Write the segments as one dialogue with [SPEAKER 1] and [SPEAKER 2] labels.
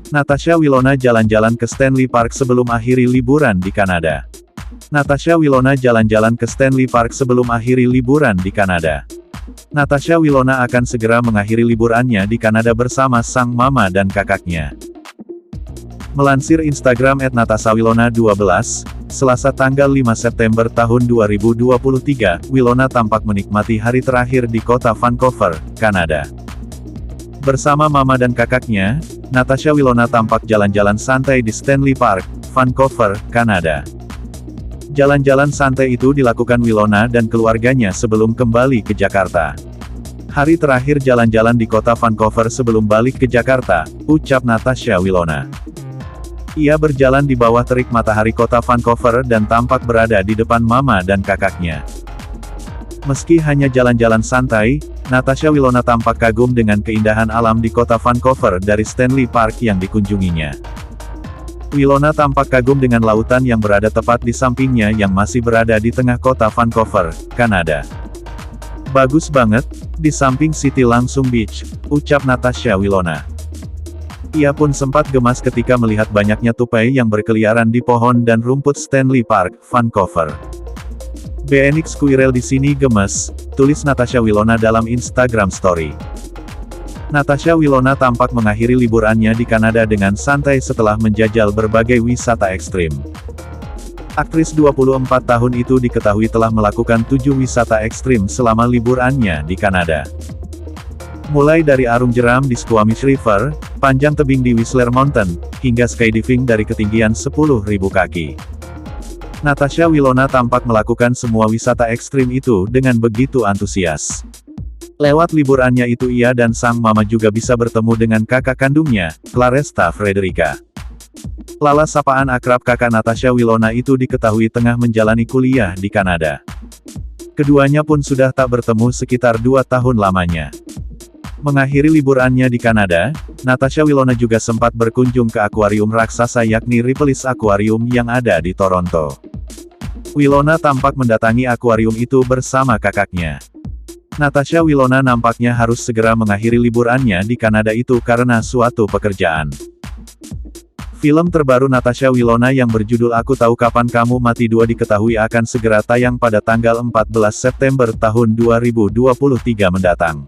[SPEAKER 1] Natasha Wilona jalan-jalan ke Stanley Park sebelum akhiri liburan di Kanada. Natasha Wilona jalan-jalan ke Stanley Park sebelum akhiri liburan di Kanada. Natasha Wilona akan segera mengakhiri liburannya di Kanada bersama sang mama dan kakaknya. Melansir Instagram @natasawilona12, Selasa tanggal 5 September tahun 2023, Wilona tampak menikmati hari terakhir di kota Vancouver, Kanada. Bersama mama dan kakaknya, Natasha Wilona tampak jalan-jalan santai di Stanley Park, Vancouver, Kanada. Jalan-jalan santai itu dilakukan Wilona dan keluarganya sebelum kembali ke Jakarta. Hari terakhir jalan-jalan di kota Vancouver sebelum balik ke Jakarta, ucap Natasha Wilona. Ia berjalan di bawah terik matahari kota Vancouver dan tampak berada di depan mama dan kakaknya. Meski hanya jalan-jalan santai, Natasha Wilona tampak kagum dengan keindahan alam di kota Vancouver dari Stanley Park yang dikunjunginya. Wilona tampak kagum dengan lautan yang berada tepat di sampingnya yang masih berada di tengah kota Vancouver, Kanada. Bagus banget, di samping city langsung beach, ucap Natasha Wilona. Ia pun sempat gemas ketika melihat banyaknya tupai yang berkeliaran di pohon dan rumput Stanley Park, Vancouver. BNX Squirrel di sini gemes, tulis Natasha Wilona dalam Instagram Story. Natasha Wilona tampak mengakhiri liburannya di Kanada dengan santai setelah menjajal berbagai wisata ekstrim. Aktris 24 tahun itu diketahui telah melakukan 7 wisata ekstrim selama liburannya di Kanada. Mulai dari arung jeram di Squamish River, panjang tebing di Whistler Mountain, hingga skydiving dari ketinggian 10.000 kaki. Natasha Wilona tampak melakukan semua wisata ekstrim itu dengan begitu antusias. Lewat liburannya itu ia dan sang mama juga bisa bertemu dengan kakak kandungnya, Claresta Frederica. Lala sapaan akrab kakak Natasha Wilona itu diketahui tengah menjalani kuliah di Kanada. Keduanya pun sudah tak bertemu sekitar 2 tahun lamanya. Mengakhiri liburannya di Kanada, Natasha Wilona juga sempat berkunjung ke akuarium raksasa yakni Ripley's Aquarium yang ada di Toronto. Wilona tampak mendatangi akuarium itu bersama kakaknya. Natasha Wilona nampaknya harus segera mengakhiri liburannya di Kanada itu karena suatu pekerjaan. Film terbaru Natasha Wilona yang berjudul Aku Tahu Kapan Kamu Mati 2 diketahui akan segera tayang pada tanggal 14 September tahun 2023 mendatang.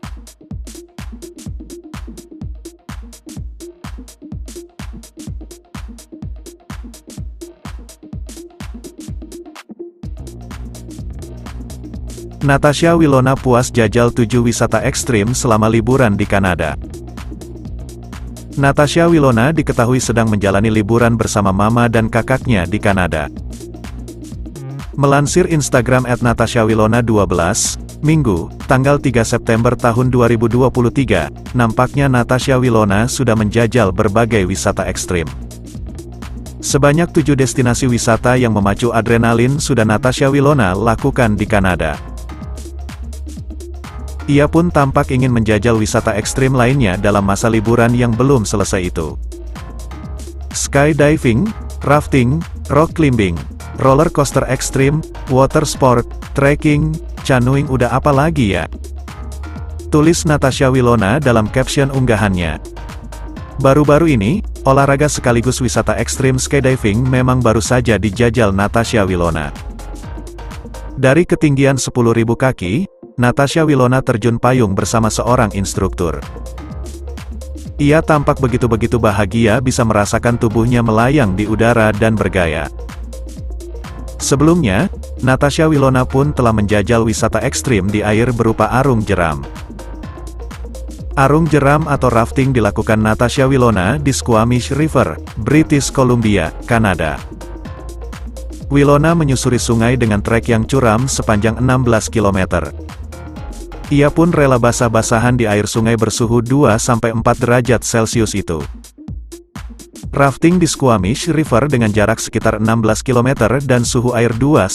[SPEAKER 2] Natasha Wilona puas jajal 7 wisata ekstrim selama liburan di Kanada. Natasha Wilona diketahui sedang menjalani liburan bersama mama dan kakaknya di Kanada. Melansir Instagram @natashawilona12, Minggu, tanggal 3 September tahun 2023, nampaknya Natasha Wilona sudah menjajal berbagai wisata ekstrim. Sebanyak 7 destinasi wisata yang memacu adrenalin sudah Natasha Wilona lakukan di Kanada. Ia pun tampak ingin menjajal wisata ekstrim lainnya dalam masa liburan yang belum selesai itu. Skydiving, rafting, rock climbing, roller coaster ekstrim, water sport, trekking, canoeing udah apa lagi ya? Tulis Natasha Wilona dalam caption unggahannya. Baru-baru ini, olahraga sekaligus wisata ekstrim skydiving memang baru saja dijajal Natasha Wilona. Dari ketinggian 10.000 kaki, Natasha Wilona terjun payung bersama seorang instruktur. Ia tampak begitu-begitu bahagia bisa merasakan tubuhnya melayang di udara dan bergaya. Sebelumnya, Natasha Wilona pun telah menjajal wisata ekstrim di air berupa arung jeram. Arung jeram atau rafting dilakukan Natasha Wilona di Squamish River, British Columbia, Kanada. Wilona menyusuri sungai dengan trek yang curam sepanjang 16 km. Ia pun rela basah-basahan di air sungai bersuhu 2-4 derajat Celcius itu. Rafting di Squamish River dengan jarak sekitar 16 km dan suhu air 2-4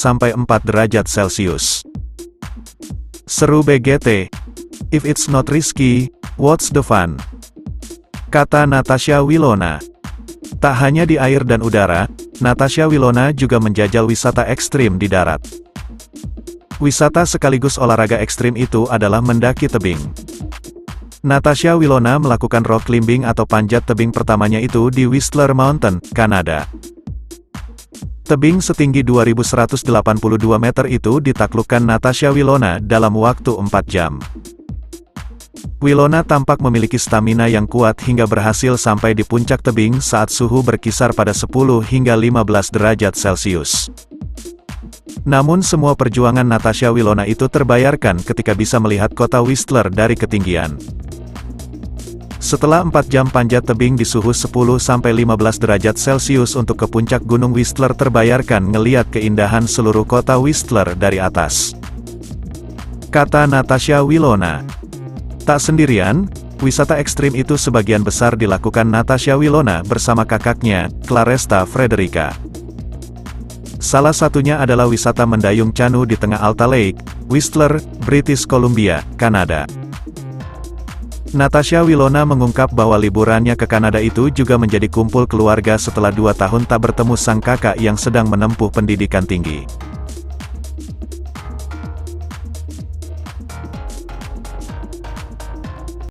[SPEAKER 2] derajat Celcius. Seru BGT. If it's not risky, what's the fun? Kata Natasha Wilona. Tak hanya di air dan udara, Natasha Wilona juga menjajal wisata ekstrim di darat. Wisata sekaligus olahraga ekstrim itu adalah mendaki tebing. Natasha Wilona melakukan rock climbing atau panjat tebing pertamanya itu di Whistler Mountain, Kanada. Tebing setinggi 2.182 meter itu ditaklukkan Natasha Wilona dalam waktu 4 jam. Wilona tampak memiliki stamina yang kuat hingga berhasil sampai di puncak tebing saat suhu berkisar pada 10 hingga 15 derajat Celcius. Namun semua perjuangan Natasha Wilona itu terbayarkan ketika bisa melihat kota Whistler dari ketinggian. Setelah 4 jam panjat tebing di suhu 10-15 derajat Celcius untuk ke puncak Gunung Whistler, terbayarkan ngeliat keindahan seluruh kota Whistler dari atas. Kata Natasha Wilona. Tak sendirian, wisata ekstrim itu sebagian besar dilakukan Natasha Wilona bersama kakaknya, Claresta Frederica. Salah satunya adalah wisata mendayung canoe di tengah Alta Lake, Whistler, British Columbia, Kanada. Natasha Wilona mengungkap bahwa liburannya ke Kanada itu juga menjadi kumpul keluarga setelah 2 tahun tak bertemu sang kakak yang sedang menempuh pendidikan tinggi.